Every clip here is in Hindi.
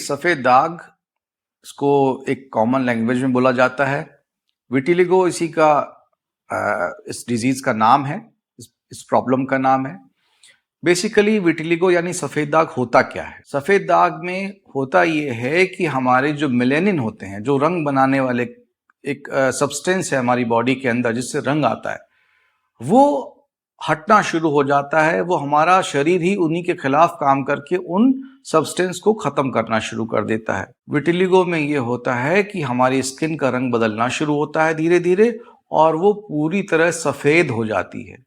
सफ़ेद दाग, इसको एक कॉमन लैंग्वेज में बोला जाता है। विटिलिगो इसी का इस डिजीज़ का नाम है, इस प्रॉब्लम का नाम है। बेसिकली विटिलिगो यानी सफ़ेद दाग होता क्या है? सफ़ेद दाग में होता ये है कि हमारे जो मेलेनिन होते हैं, जो रंग बनाने वाले एक सब्सटेंस है हमारी बॉडी के अंदर जिससे रंग आता है, वो हटना शुरू हो जाता है। वो हमारा शरीर ही उन्हीं के खिलाफ काम करके उन सब्सटेंस को खत्म करना शुरू कर देता है। विटिलिगो में ये होता है कि हमारी स्किन का रंग बदलना शुरू होता है धीरे धीरे, और वो पूरी तरह सफ़ेद हो जाती है।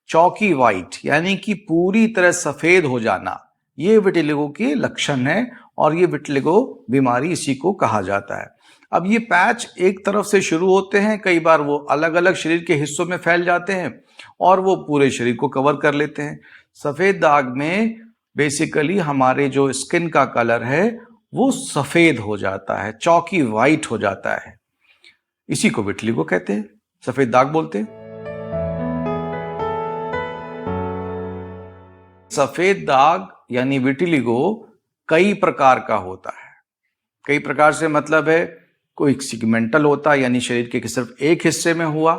चौकी वाइट यानी कि पूरी तरह सफ़ेद हो जाना, ये विटिलिगो के लक्षण है और ये विटिलिगो बीमारी इसी को कहा जाता है। अब ये पैच एक तरफ से शुरू होते हैं, कई बार वो अलग अलग शरीर के हिस्सों में फैल जाते हैं और वो पूरे शरीर को कवर कर लेते हैं। सफ़ेद दाग में बेसिकली हमारे जो स्किन का कलर है वो सफ़ेद हो जाता है, चौकी वाइट हो जाता है। इसी को विटिलिगो कहते हैं, सफ़ेद दाग बोलते हैं। सफ़ेद दाग यानी विटिलिगो कई प्रकार का होता है। कई प्रकार से मतलब है, कोई सिगमेंटल होता है यानी शरीर के सिर्फ एक हिस्से में हुआ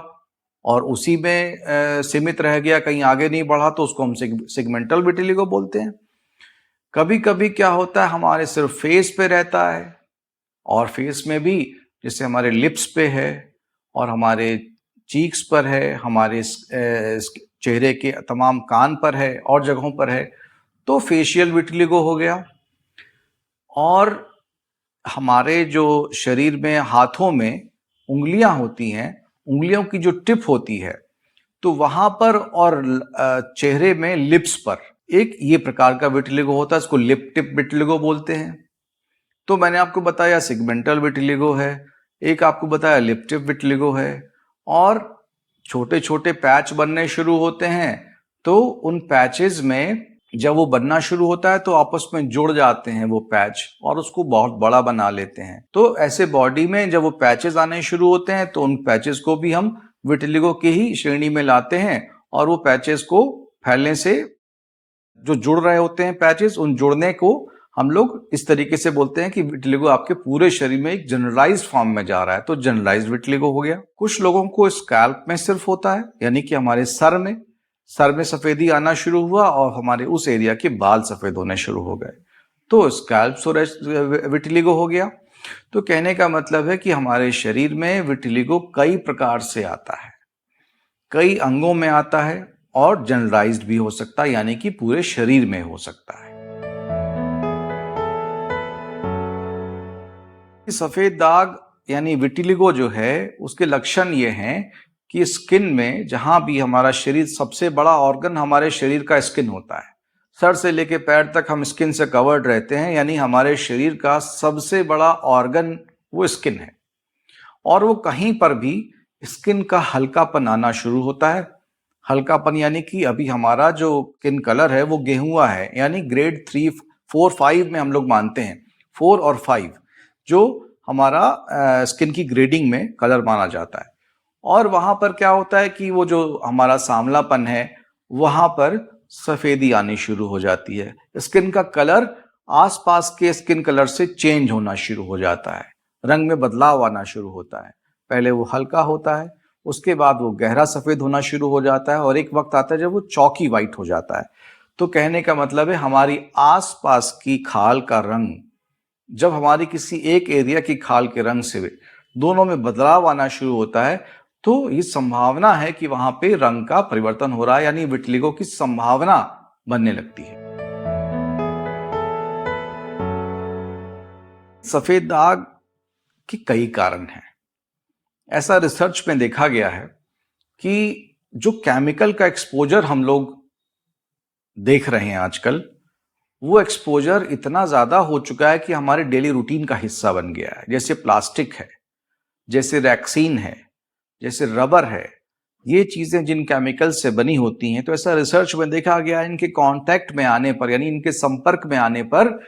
और उसी में सीमित रह गया, कहीं आगे नहीं बढ़ा, तो उसको हम सिगमेंटल विटिलिगो बोलते हैं। कभी कभी क्या होता है, हमारे सिर्फ फेस पे रहता है, और फेस में भी जैसे हमारे लिप्स पे है और हमारे चीक्स पर है, हमारे चेहरे के तमाम कान पर है और जगहों पर है, तो फेशियल विटिलिगो हो गया। और हमारे जो शरीर में हाथों में उंगलियां होती हैं, उंगलियों की जो टिप होती है, तो वहां पर और चेहरे में लिप्स पर एक ये प्रकार का विटिलिगो होता है, इसको लिप टिप विटिलिगो बोलते हैं। तो मैंने आपको बताया सिगमेंटल विटिलिगो है, एक आपको बताया लिप टिप विटिलिगो है, और छोटे छोटे पैच बनने शुरू होते हैं। तो उन पैचेस में जब वो बनना शुरू होता है तो आपस में जुड़ जाते हैं वो पैच और उसको बहुत बड़ा बना लेते हैं। तो ऐसे बॉडी में जब वो पैचेस आने शुरू होते हैं तो उन पैचेस को भी हम विटिलिगो की ही श्रेणी में लाते हैं, और वो पैचेस को फैलने से जो जुड़ रहे होते हैं पैचेस, उन जुड़ने को हम लोग इस तरीके से बोलते हैं कि विटिलिगो आपके पूरे शरीर में एक जनरलाइज्ड फॉर्म में जा रहा है, तो जनरलाइज्ड विटिलिगो हो गया। कुछ लोगों को स्कैल्प में सिर्फ होता है, यानी कि हमारे सर में सफेदी आना शुरू हुआ और हमारे उस एरिया के बाल सफेद होने शुरू हो गए, तो स्कैल्प विटिलिगो हो गया। तो कहने का मतलब है कि हमारे शरीर में विटिलिगो कई प्रकार से आता है, कई अंगों में आता है और जनरलाइज्ड भी हो सकता है, यानी कि पूरे शरीर में हो सकता है। सफेद दाग यानी विटिलिगो जो है, उसके लक्षण ये हैं कि स्किन में जहां भी हमारा शरीर, सबसे बड़ा ऑर्गन हमारे शरीर का स्किन होता है। सर से लेके पैर तक हम स्किन से कवर्ड रहते हैं, यानी हमारे शरीर का सबसे बड़ा ऑर्गन वो स्किन है। और वो कहीं पर भी स्किन का हल्कापन आना शुरू होता है। हल्कापन यानी कि अभी हमारा जो स्किन कलर है वो गेहुआ है, यानी ग्रेड 3, 4, 5 में हम लोग मानते हैं, 4 और 5 जो हमारा स्किन की ग्रेडिंग में कलर माना जाता है। और वहां पर क्या होता है कि वो जो हमारा सांवलापन है, वहां पर सफेदी आनी शुरू हो जाती है। स्किन का कलर आसपास के स्किन कलर से चेंज होना शुरू हो जाता है, रंग में बदलाव आना शुरू होता है। पहले वो हल्का होता है, उसके बाद वो गहरा सफेद होना शुरू हो जाता है, और एक वक्त आता है जब वो चौकी वाइट हो जाता है। तो कहने का मतलब है, हमारी आसपास की खाल का रंग, जब हमारी किसी एक एरिया की खाल के रंग से दोनों में बदलाव आना शुरू होता है, तो ये संभावना है कि वहां पे रंग का परिवर्तन हो रहा है, यानी विटिलिगो की संभावना बनने लगती है। सफेद दाग के कई कारण हैं। ऐसा रिसर्च में देखा गया है कि जो केमिकल का एक्सपोजर हम लोग देख रहे हैं आजकल, वो एक्सपोजर इतना ज्यादा हो चुका है कि हमारे डेली रूटीन का हिस्सा बन गया है। जैसे प्लास्टिक है, जैसे रैक्सीन है, जैसे रबर है, ये चीजें जिन केमिकल से बनी होती हैं, तो ऐसा रिसर्च में देखा गया है, इनके कांटेक्ट में आने पर, यानी इनके संपर्क में आने पर,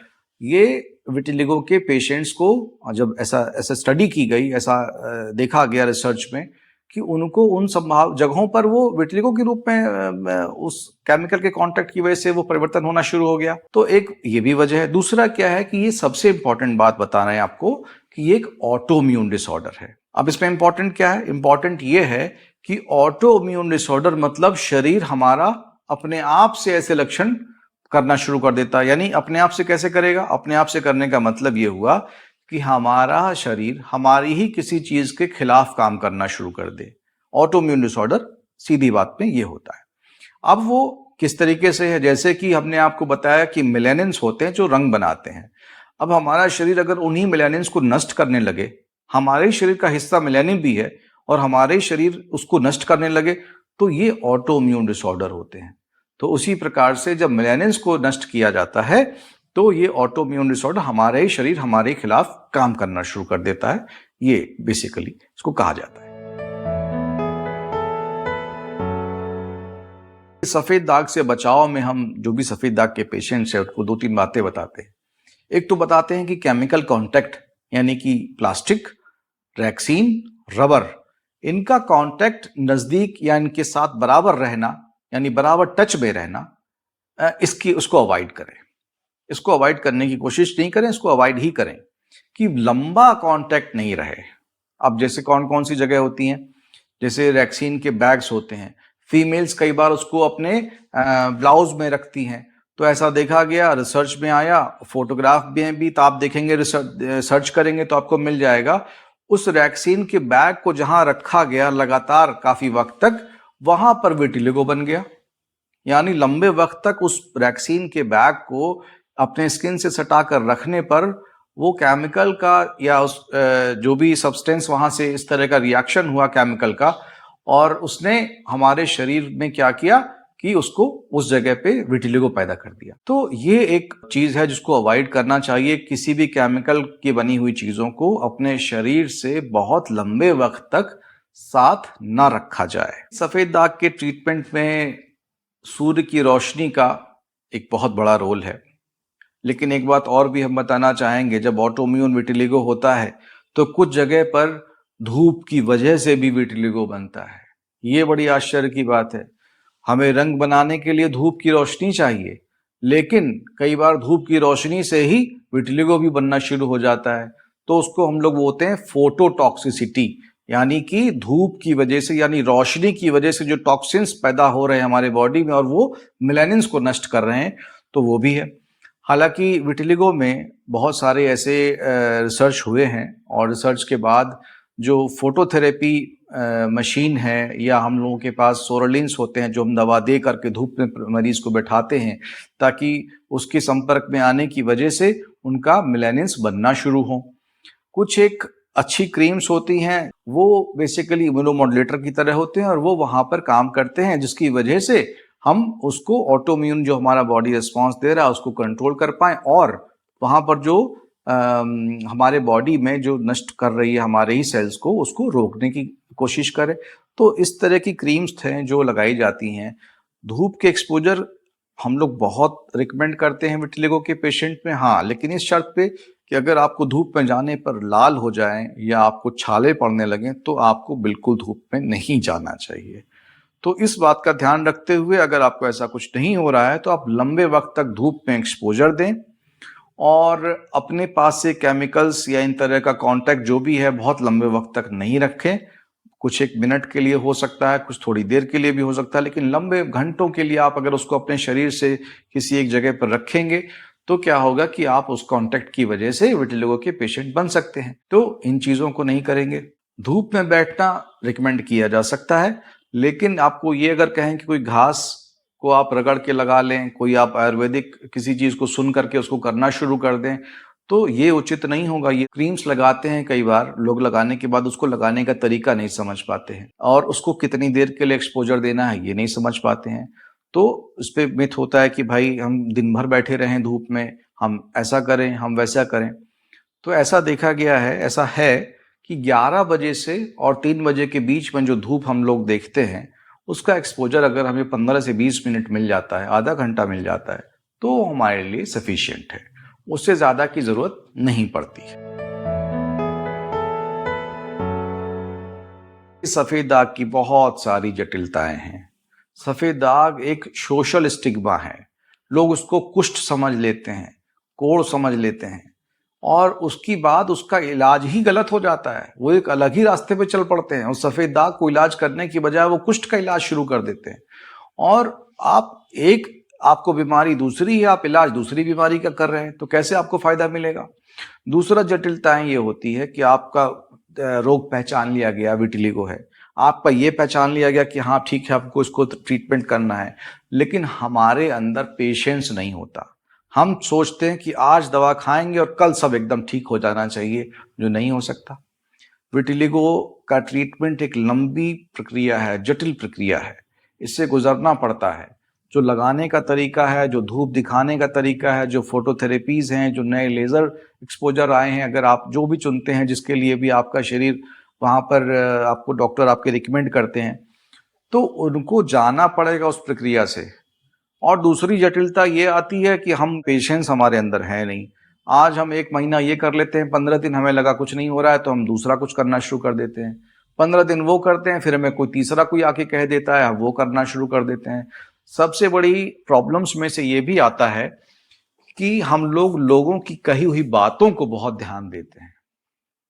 ये विटिलिगो के पेशेंट्स को, जब ऐसा स्टडी की गई, ऐसा देखा गया रिसर्च में कि उनको उन संभाव जगहों पर वो विटिलिगो के रूप में उस केमिकल के कांटेक्ट की वजह से वो परिवर्तन होना शुरू हो गया। तो एक ये भी वजह है। दूसरा क्या है कि ये सबसे इंपॉर्टेंट बात बता रहे हैं आपको कि ये एक ऑटोइम्यून डिसऑर्डर है। अब इसमें इंपॉर्टेंट क्या है? इंपॉर्टेंट ये है कि ऑटोइम्यून डिसऑर्डर मतलब शरीर हमारा अपने आप से ऐसे लक्षण करना शुरू कर देता है। यानी अपने आप से कैसे करेगा? अपने आप से करने का मतलब ये हुआ कि हमारा शरीर हमारी ही किसी चीज के खिलाफ काम करना शुरू कर दे। ऑटोइम्यून डिसऑर्डर सीधी बात में ये होता है। अब वो किस तरीके से है? जैसे कि हमने आपको बताया कि मेलानिन्स होते हैं जो रंग बनाते हैं। अब हमारा शरीर अगर उन्हीं मेलानिन्स को नष्ट करने लगे, हमारे शरीर का हिस्सा मेलानिन भी है और हमारे शरीर उसको नष्ट करने लगे, तो ये ऑटोइम्यून डिसऑर्डर होते हैं। तो उसी प्रकार से जब मेलानिन्स को नष्ट किया जाता है तो ये ऑटोइम्यून डिसऑर्डर हमारे ही शरीर हमारे खिलाफ काम करना शुरू कर देता है। ये बेसिकली इसको कहा जाता है। सफेद दाग से बचाव में हम जो भी सफेद दाग के पेशेंट्स हैं उनको 2-3 बातें बताते हैं। एक तो बताते हैं कि केमिकल कांटेक्ट यानी कि प्लास्टिक, रैक्सीन, रबर, इनका कांटेक्ट नजदीक या इनके साथ बराबर रहना यानी बराबर टच में रहना, उसको अवॉइड करें। इसको अवॉइड करने की कोशिश नहीं करें, इसको अवॉइड ही करें कि लंबा कांटेक्ट नहीं रहे। अब जैसे कौन कौन सी जगह होती हैं, जैसे रैक्सीन के बैग्स होते हैं, फीमेल्स कई बार उसको अपने ब्लाउज में रखती हैं, तो ऐसा देखा गया, रिसर्च में आया, फोटोग्राफ में भी तो आप देखेंगे, सर्च करेंगे तो आपको मिल जाएगा। उस रैक्सीन के बैग को जहां रखा गया लगातार काफी वक्त तक, वहां पर विटिलिगो बन गया। यानी लंबे वक्त तक उस रैक्सीन के बैग को अपने स्किन से सटाकर रखने पर वो केमिकल का या उस जो भी सब्सटेंस वहां से इस तरह का रिएक्शन हुआ केमिकल का, और उसने हमारे शरीर में क्या किया कि उसको उस जगह पे विटिलिगो पैदा कर दिया। तो ये एक चीज है जिसको अवॉइड करना चाहिए। किसी भी केमिकल की बनी हुई चीजों को अपने शरीर से बहुत लंबे वक्त तक साथ ना रखा जाए। सफेद दाग के ट्रीटमेंट में सूर्य की रोशनी का एक बहुत बड़ा रोल है। लेकिन एक बात और भी हम बताना चाहेंगे, जब ऑटोइम्यून विटिलिगो होता है तो कुछ जगह पर धूप की वजह से भी विटिलिगो बनता है। ये बड़ी आश्चर्य की बात है। हमें रंग बनाने के लिए धूप की रोशनी चाहिए, लेकिन कई बार धूप की रोशनी से ही विटिलिगो भी बनना शुरू हो जाता है। तो उसको हम लोग बोलते हैं फोटोटॉक्सिसिटी, यानी कि धूप की वजह से यानी रोशनी की वजह से जो टॉक्सिन्स पैदा हो रहे हैं हमारे बॉडी में और वो मेलानिन्स को नष्ट कर रहे हैं, तो वो भी है। हालांकि विटिलिगो में बहुत सारे ऐसे रिसर्च हुए हैं और रिसर्च के बाद जो फोटोथेरेपी मशीन है या हम लोगों के पास सोरलिन्स होते हैं जो हम दवा दे करके धूप में मरीज को बैठाते हैं ताकि उसके संपर्क में आने की वजह से उनका मेलानिन्स बनना शुरू हो। कुछ एक अच्छी क्रीम्स होती हैं, वो बेसिकली इम्यूनोमॉड्यूलेटर की तरह होते हैं और वो वहां पर काम करते हैं, जिसकी वजह से हम उसको ऑटोइम्यून जो हमारा बॉडी रिस्पॉन्स दे रहा है उसको कंट्रोल कर पाए और वहां पर जो हमारे बॉडी में जो नष्ट कर रही है हमारे ही सेल्स को, उसको रोकने की कोशिश करें। तो इस तरह की क्रीम्स हैं जो लगाई जाती हैं। धूप के एक्सपोजर हम लोग बहुत रिकमेंड करते हैं विटिलिगो के पेशेंट में, हाँ, लेकिन इस शर्त पे कि अगर आपको धूप में जाने पर लाल हो जाए या आपको छाले पड़ने लगे तो आपको बिल्कुल धूप में नहीं जाना चाहिए। तो इस बात का ध्यान रखते हुए अगर आपको ऐसा कुछ नहीं हो रहा है तो आप लंबे वक्त तक धूप में एक्सपोजर दें और अपने पास से केमिकल्स या इन तरह का कांटेक्ट जो भी है बहुत लंबे वक्त तक नहीं रखें। कुछ एक मिनट के लिए हो सकता है, कुछ थोड़ी देर के लिए भी हो सकता है, लेकिन लंबे घंटों के लिए आप अगर उसको अपने शरीर से किसी एक जगह पर रखेंगे तो क्या होगा कि आप उस कांटेक्ट की वजह से विटिलिगो के पेशेंट बन सकते हैं। तो इन चीजों को नहीं करेंगे। धूप में बैठना रिकमेंड किया जा सकता है, लेकिन आपको ये अगर कहें कि कोई घास को आप रगड़ के लगा लें, कोई आप आयुर्वेदिक किसी चीज को सुन करके उसको करना शुरू कर दें, तो ये उचित नहीं होगा। ये क्रीम्स लगाते हैं कई बार लोग, लगाने के बाद उसको लगाने का तरीका नहीं समझ पाते हैं और उसको कितनी देर के लिए एक्सपोजर देना है ये नहीं समझ पाते हैं। तो उस पर मिथ होता है कि भाई हम दिन भर बैठे रहें धूप में, हम ऐसा करें, हम वैसा करें। तो ऐसा देखा गया है, ऐसा है कि 11 बजे से और 3 बजे के बीच में जो धूप हम लोग देखते हैं उसका एक्सपोजर अगर हमें 15 से 20 मिनट मिल जाता है, आधा घंटा मिल जाता है, तो हमारे लिए सफिशिएंट है। उससे ज्यादा की जरूरत नहीं पड़ती है। सफेद दाग की बहुत सारी जटिलताएं हैं। सफेद दाग एक सोशल स्टिग्मा है। लोग उसको कुष्ठ समझ लेते हैं, कोढ़ समझ लेते हैं और उसकी बाद उसका इलाज ही गलत हो जाता है। वो एक अलग ही रास्ते पे चल पड़ते हैं और सफेद दाग को इलाज करने की बजाय वो कुष्ठ का इलाज शुरू कर देते हैं। और आपको बीमारी दूसरी है, आप इलाज दूसरी बीमारी का कर रहे हैं, तो कैसे आपको फायदा मिलेगा? दूसरा जटिलताएं ये होती है कि आपका रोग पहचान लिया गया, विटिलिगो है, आपका ये पहचान लिया गया कि हाँ ठीक है, आपको इसको ट्रीटमेंट करना है, लेकिन हमारे अंदर पेशेंस नहीं होता। हम सोचते हैं कि आज दवा खाएंगे और कल सब एकदम ठीक हो जाना चाहिए, जो नहीं हो सकता। विटिलिगो का ट्रीटमेंट एक लंबी प्रक्रिया है, जटिल प्रक्रिया है, इससे गुजरना पड़ता है। जो लगाने का तरीका है, जो धूप दिखाने का तरीका है, जो फोटोथेरेपीज हैं, जो नए लेजर एक्सपोजर आए हैं, अगर आप जो भी चुनते हैं जिसके लिए भी आपका शरीर वहाँ पर आपको डॉक्टर आपके रिकमेंड करते हैं, तो उनको जाना पड़ेगा उस प्रक्रिया से। और दूसरी जटिलता ये आती है कि हम पेशेंस हमारे अंदर है नहीं। आज हम 1 महीना ये कर लेते हैं, 15 दिन हमें लगा कुछ नहीं हो रहा है तो हम दूसरा कुछ करना शुरू कर देते हैं। 15 दिन वो करते हैं, फिर हमें कोई तीसरा कोई आके कह देता है, हम वो करना शुरू कर देते हैं। सबसे बड़ी प्रॉब्लम्स में से ये भी आता है कि हम लोगों की कही हुई बातों को बहुत ध्यान देते हैं।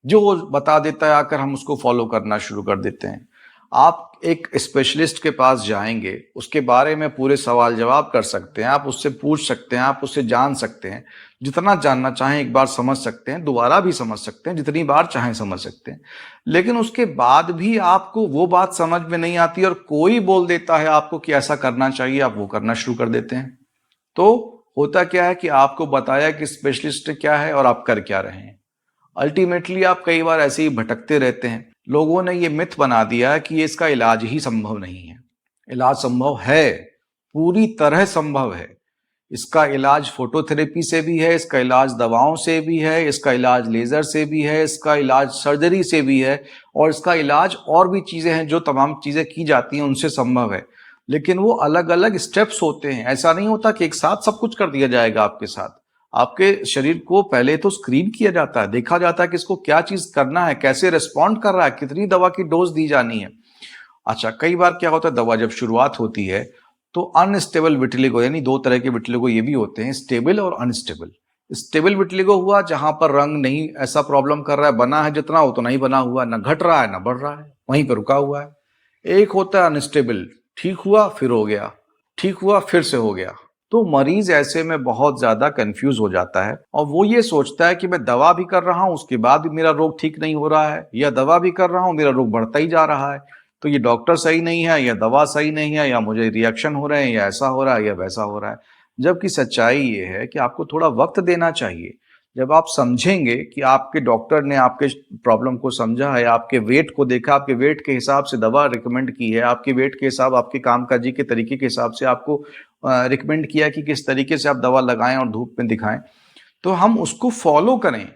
जो वो बता देता है आकर हम उसको फॉलो करना शुरू कर देते हैं। आप एक स्पेशलिस्ट के पास जाएंगे, उसके बारे में पूरे सवाल जवाब कर सकते हैं, आप उससे पूछ सकते हैं, आप उससे जान सकते हैं, जितना जानना चाहें एक बार समझ सकते हैं, दोबारा भी समझ सकते हैं, जितनी बार चाहें समझ सकते हैं। लेकिन उसके बाद भी आपको वो बात समझ में नहीं आती और कोई बोल देता है आपको कि ऐसा करना चाहिए, आप वो करना शुरू कर देते हैं। तो होता क्या है कि आपको बताया कि स्पेशलिस्ट क्या है और आप कर क्या रहे हैं। अल्टीमेटली आप कई बार ऐसे ही भटकते रहते हैं। लोगों ने ये मिथ बना दिया है कि इसका इलाज ही संभव नहीं है। इलाज संभव है, पूरी तरह संभव है। इसका इलाज फोटोथेरेपी से भी है, इसका इलाज दवाओं से भी है, इसका इलाज लेजर से भी है, इसका इलाज सर्जरी से भी है और इसका इलाज और भी चीजें हैं जो तमाम चीजें की जाती हैं उनसे संभव है। लेकिन वो अलग अलग स्टेप्स होते हैं। ऐसा नहीं होता कि एक साथ सब कुछ कर दिया जाएगा आपके साथ। आपके शरीर को पहले तो स्क्रीन किया जाता है, देखा जाता है कि इसको क्या चीज करना है, कैसे रिस्पॉन्ड कर रहा है, कितनी दवा की डोज दी जानी है। अच्छा, कई बार क्या होता है, दवा जब शुरुआत होती है तो अनस्टेबल विटिलिगो, यानी 2 तरह के विटिलिगो ये भी होते हैं, स्टेबल और अनस्टेबल। स्टेबल विटिलिगो हुआ जहां पर रंग नहीं ऐसा प्रॉब्लम कर रहा है, बना है जितना उतना ही बना हुआ, ना घट रहा है ना बढ़ रहा है, वहीं पर रुका हुआ है। एक होता है अनस्टेबल, ठीक हुआ फिर हो गया, ठीक हुआ फिर से हो गया। तो मरीज ऐसे में बहुत ज्यादा कंफ्यूज हो जाता है और वो ये सोचता है कि मैं दवा भी कर रहा हूं उसके बाद भी मेरा रोग ठीक नहीं हो रहा है, या दवा भी कर रहा हूं मेरा रोग बढ़ता ही जा रहा है। तो ये डॉक्टर सही नहीं है, या दवा सही नहीं है, या मुझे रिएक्शन हो रहे हैं, या ऐसा हो रहा है या वैसा हो रहा है। जबकि सच्चाई ये है कि आपको थोड़ा वक्त देना चाहिए। जब आप समझेंगे कि आपके डॉक्टर ने आपके प्रॉब्लम को समझा है, आपके वेट को देखा, आपके वेट के हिसाब से दवा रिकमेंड की है, आपके वेट के हिसाब, आपके कामकाजी के तरीके के हिसाब से आपको रिकमेंड किया कि किस तरीके से आप दवा लगाएं और धूप में दिखाएं, तो हम उसको फॉलो करें।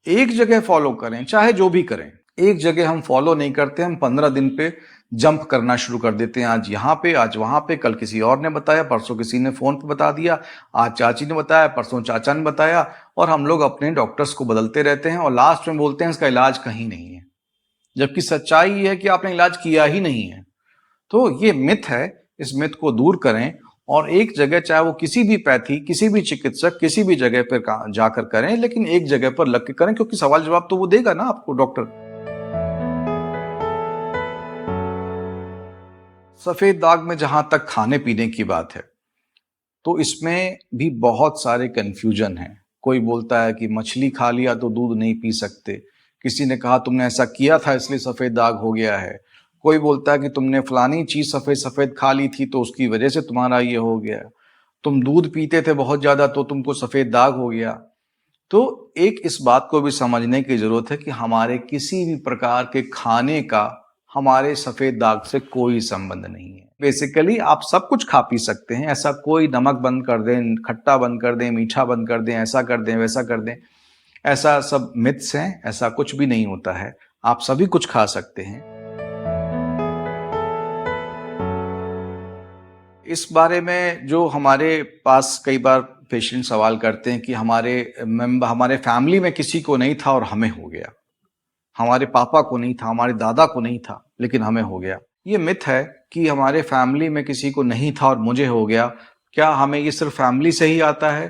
एक जगह फॉलो करें, चाहे जो भी करें। एक जगह हम फॉलो नहीं करते, हम 15 दिन पे जंप करना शुरू कर देते हैं। आज यहाँ पे, आज वहां पे, कल किसी और ने बताया, परसों किसी ने फोन पे बता दिया, आज चाची ने बताया, परसों चाचा ने बताया, और हम लोग अपने डॉक्टर्स को बदलते रहते हैं और लास्ट में बोलते हैं इसका इलाज कहीं नहीं है। जबकि सच्चाई ये है कि आपने इलाज किया ही नहीं है। तो ये मिथ है, इस मिथ को दूर करें और एक जगह, चाहे वो किसी भी पैथी, किसी भी चिकित्सक, किसी भी जगह पर जाकर करें, लेकिन एक जगह पर लग के करें, क्योंकि सवाल जवाब तो वो देगा ना आपको डॉक्टर। सफेद दाग में जहां तक खाने पीने की बात है, तो इसमें भी बहुत सारे कंफ्यूजन हैं। कोई बोलता है कि मछली खा लिया तो दूध नहीं पी सकते, किसी ने कहा तुमने ऐसा किया था इसलिए सफेद दाग हो गया है, कोई बोलता है कि तुमने फलानी चीज सफेद सफेद खा ली थी तो उसकी वजह से तुम्हारा ये हो गया, तुम दूध पीते थे बहुत ज्यादा तो तुमको सफेद दाग हो गया। तो एक इस बात को भी समझने की जरूरत है कि हमारे किसी भी प्रकार के खाने का हमारे सफेद दाग से कोई संबंध नहीं है। बेसिकली आप सब कुछ खा पी सकते हैं, ऐसा कोई नमक बंद कर दें, खट्टा बंद कर दें, मीठा बंद कर दें, ऐसा कर दें, वैसा कर दें, ऐसा सब मिथ्स हैं। ऐसा कुछ भी नहीं होता है, आप सभी कुछ खा सकते हैं। इस बारे में जो हमारे पास कई बार पेशेंट सवाल करते हैं कि हमारे फैमिली में किसी को नहीं था और हमें हो गया, हमारे पापा को नहीं था, हमारे दादा को नहीं था, लेकिन हमें हो गया। ये मिथ है कि हमारे फैमिली में किसी को नहीं था और मुझे हो गया। क्या हमें ये सिर्फ फैमिली से ही आता है?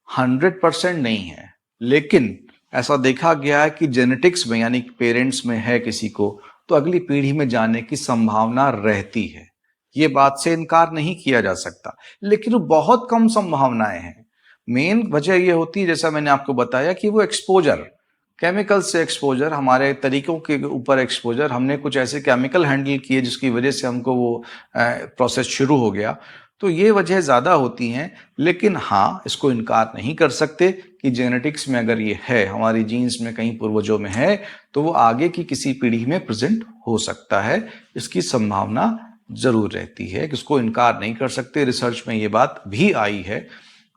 100% नहीं है, लेकिन ऐसा देखा गया है कि जेनेटिक्स में, यानी पेरेंट्स में है किसी को, तो अगली पीढ़ी में जाने की संभावना रहती है। ये बात से इनकार नहीं किया जा सकता, लेकिन वो बहुत कम संभावनाएं हैं। मेन वजह ये होती है, जैसा मैंने आपको बताया, कि वो एक्सपोजर, केमिकल से एक्सपोजर, हमारे तरीकों के ऊपर एक्सपोजर, हमने कुछ ऐसे केमिकल हैंडल किए जिसकी वजह से हमको वो प्रोसेस शुरू हो गया। तो ये वजह ज़्यादा होती हैं, लेकिन हाँ, इसको इनकार नहीं कर सकते कि जेनेटिक्स में अगर ये है, हमारी जीन्स में कहीं पूर्वजों में है, तो वो आगे की किसी पीढ़ी में प्रेजेंट हो सकता है। इसकी संभावना जरूर रहती है, इसको इनकार नहीं कर सकते। रिसर्च में ये बात भी आई है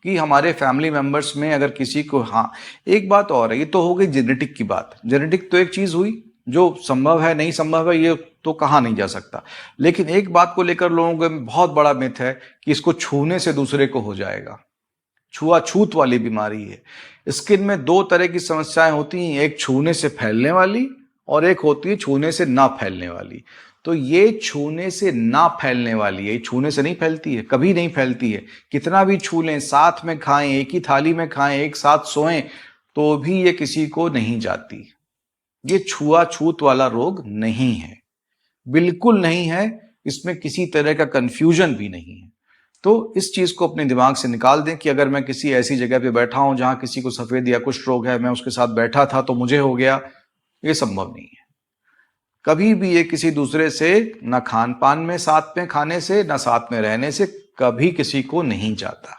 कि हमारे फैमिली मेंबर्स में अगर किसी को, हाँ, एक बात और है, ये तो हो गई जेनेटिक की बात। जेनेटिक तो एक चीज हुई, जो संभव है नहीं संभव है ये तो कहा नहीं जा सकता। लेकिन एक बात को लेकर लोगों के बहुत बड़ा मिथ है कि इसको छूने से दूसरे को हो जाएगा। छुआछूत वाली बीमारी है। स्किन में दो तरह की समस्याएं होती हैं, एक छूने से फैलने वाली और एक होती है छूने से ना फैलने वाली। तो ये छूने से ना फैलने वाली है, छूने से नहीं फैलती है, कभी नहीं फैलती है। कितना भी छू लें, साथ में खाएं, एक ही थाली में खाएं, एक साथ सोएं, तो भी ये किसी को नहीं जाती। ये छुआछूत वाला रोग नहीं है, बिल्कुल नहीं है। इसमें किसी तरह का कंफ्यूजन भी नहीं है। तो इस चीज को अपने दिमाग से निकाल दें कि अगर मैं किसी ऐसी जगह पे बैठा हूं जहां किसी को सफेद या कुष्ठ रोग है, मैं उसके साथ बैठा था तो मुझे हो गया, ये संभव नहीं है। कभी भी ये किसी दूसरे से, ना खान पान में साथ में खाने से, ना साथ में रहने से, कभी किसी को नहीं जाता।